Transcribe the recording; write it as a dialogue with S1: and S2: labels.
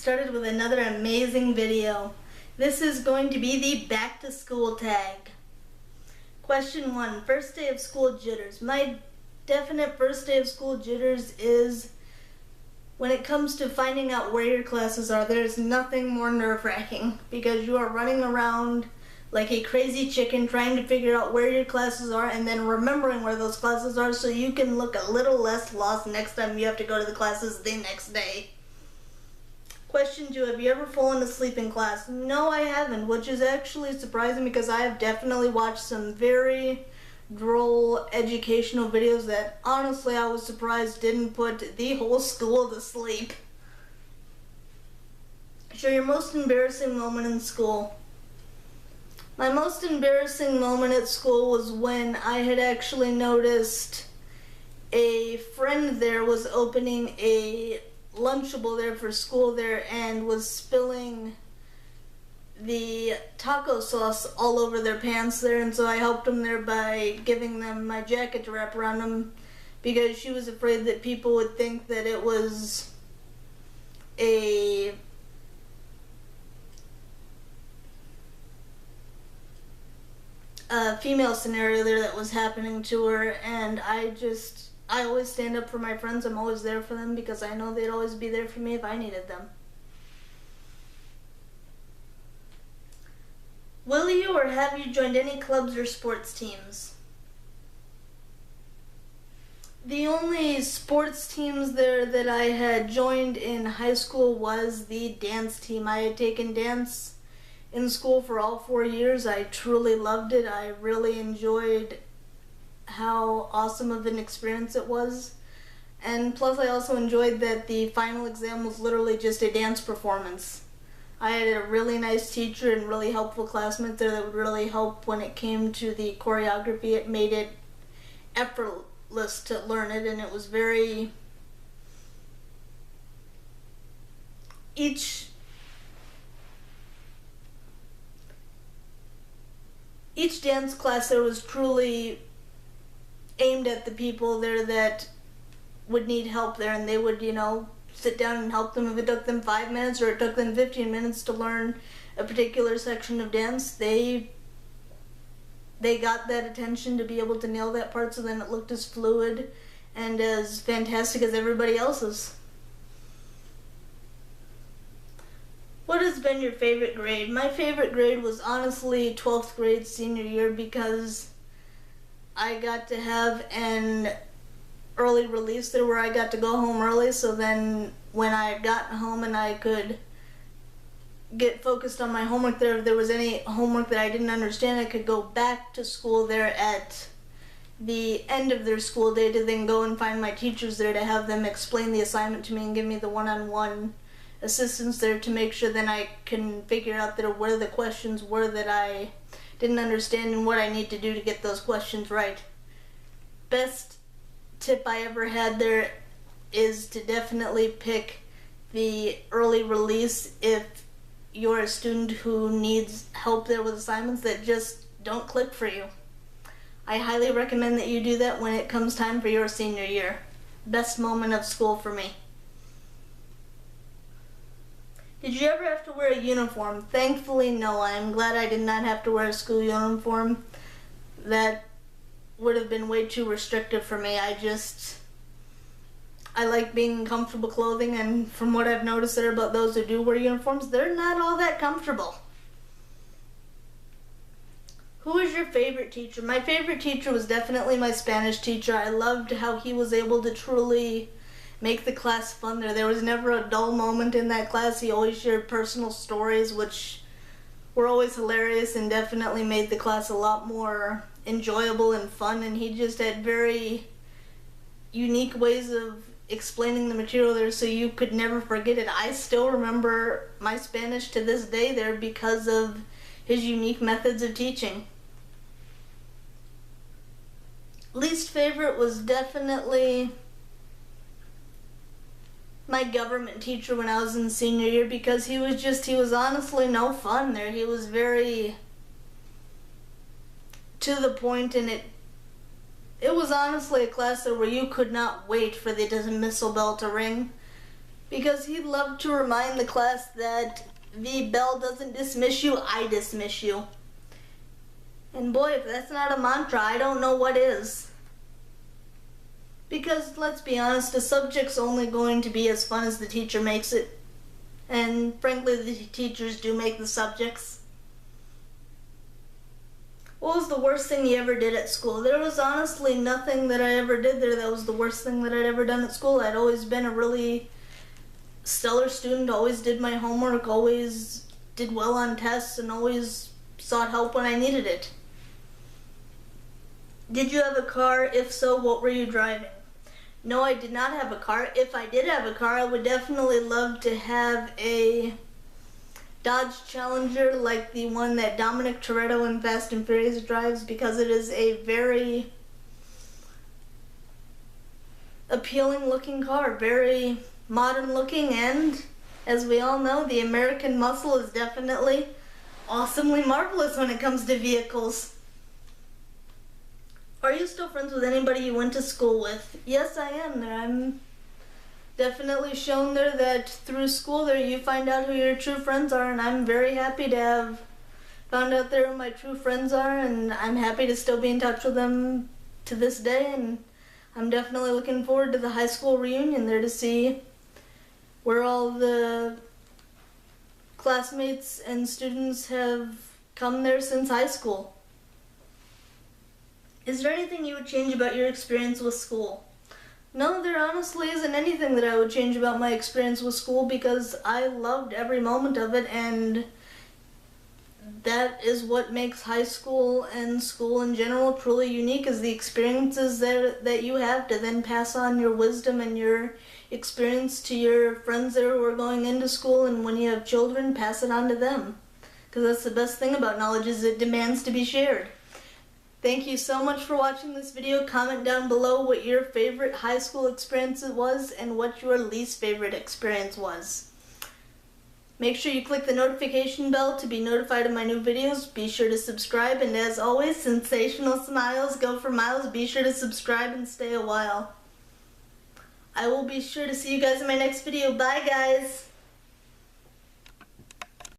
S1: started with another amazing video. This is going to be the back to school tag. Question 1, first day of school jitters. My definite first day of school jitters is when it comes to finding out where your classes are. There's nothing more nerve-wracking because you are running around like a crazy chicken trying to figure out where your classes are and then remembering where those classes are so you can look a little less lost next time you have to go to the classes the next day. Question 2, have you ever fallen asleep in class? No, I haven't, which is actually surprising because I have definitely watched some very droll educational videos that honestly I was surprised didn't put the whole school to sleep. Share your most embarrassing moment in school. My most embarrassing moment at school was when I had actually noticed a friend there was opening a Lunchable there for school there and was spilling the taco sauce all over their pants there, and so I helped them there by giving them my jacket to wrap around them because she was afraid that people would think that it was a female scenario there that was happening to her, and I always stand up for my friends. I'm always there for them because I know they'd always be there for me if I needed them. Will you or have you joined any clubs or sports teams? The only sports teams there that I had joined in high school was the dance team. I had taken dance in school for all 4 years. I truly loved it. I really enjoyed how awesome of an experience it was, and plus I also enjoyed that the final exam was literally just a dance performance. I had a really nice teacher and really helpful classmates there that would really help when it came to the choreography. It made it effortless to learn it, and it was very each dance class there was truly aimed at the people there that would need help there, and they would, sit down and help them. If it took them 5 minutes or it took them 15 minutes to learn a particular section of dance, they got that attention to be able to nail that part, so then it looked as fluid and as fantastic as everybody else's. What has been your favorite grade? My favorite grade was honestly 12th grade senior year because I got to have an early release there where I got to go home early, so then when I had gotten home and I could get focused on my homework there, if there was any homework that I didn't understand, I could go back to school there at the end of their school day to then go and find my teachers there to have them explain the assignment to me and give me the one-on-one assistance there to make sure then I can figure out there where the questions were that I didn't understand and what I need to do to get those questions right. Best tip I ever had there is to definitely pick the early release if you're a student who needs help there with assignments that just don't click for you. I highly recommend that you do that when it comes time for your senior year. Best moment of school for me. Did you ever have to wear a uniform? Thankfully, no. I'm glad I did not have to wear a school uniform. That would have been way too restrictive for me. I like being in comfortable clothing, and from what I've noticed there about those who do wear uniforms, they're not all that comfortable. Who is your favorite teacher? My favorite teacher was definitely my Spanish teacher. I loved how he was able to truly make the class fun there. There was never a dull moment in that class. He always shared personal stories which were always hilarious and definitely made the class a lot more enjoyable and fun, and he just had very unique ways of explaining the material there so you could never forget it. I still remember my Spanish to this day there because of his unique methods of teaching. Least favorite was definitely my government teacher when I was in senior year because he was honestly no fun there. He was very to the point, and it was honestly a class there where you could not wait for the dismissal bell to ring. Because he loved to remind the class that the bell doesn't dismiss you, I dismiss you. And boy, if that's not a mantra, I don't know what is. Because let's be honest, the subject's only going to be as fun as the teacher makes it. And frankly, the teachers do make the subjects. What was the worst thing you ever did at school? There was honestly nothing that I ever did there that was the worst thing that I'd ever done at school. I'd always been a really stellar student, always did my homework, always did well on tests, and always sought help when I needed it. Did you have a car? If so, what were you driving? No, I did not have a car. If I did have a car, I would definitely love to have a Dodge Challenger like the one that Dominic Toretto in Fast and Furious drives, because it is a very appealing looking car, very modern looking, and as we all know, the American muscle is definitely awesomely marvelous when it comes to vehicles. Are you still friends with anybody you went to school with? Yes, I am. I'm definitely shown there that through school there you find out who your true friends are, and I'm very happy to have found out there who my true friends are, and I'm happy to still be in touch with them to this day, and I'm definitely looking forward to the high school reunion there to see where all the classmates and students have come there since high school. Is there anything you would change about your experience with school? No, there honestly isn't anything that I would change about my experience with school, because I loved every moment of it, and that is what makes high school and school in general truly unique, is the experiences that you have to then pass on your wisdom and your experience to your friends that who are going into school, and when you have children, pass it on to them. Because that's the best thing about knowledge, is it demands to be shared. Thank you so much for watching this video. Comment down below what your favorite high school experience was and what your least favorite experience was. Make sure you click the notification bell to be notified of my new videos. Be sure to subscribe, and as always, sensational smiles go for miles. Be sure to subscribe and stay a while. I will be sure to see you guys in my next video. Bye, guys!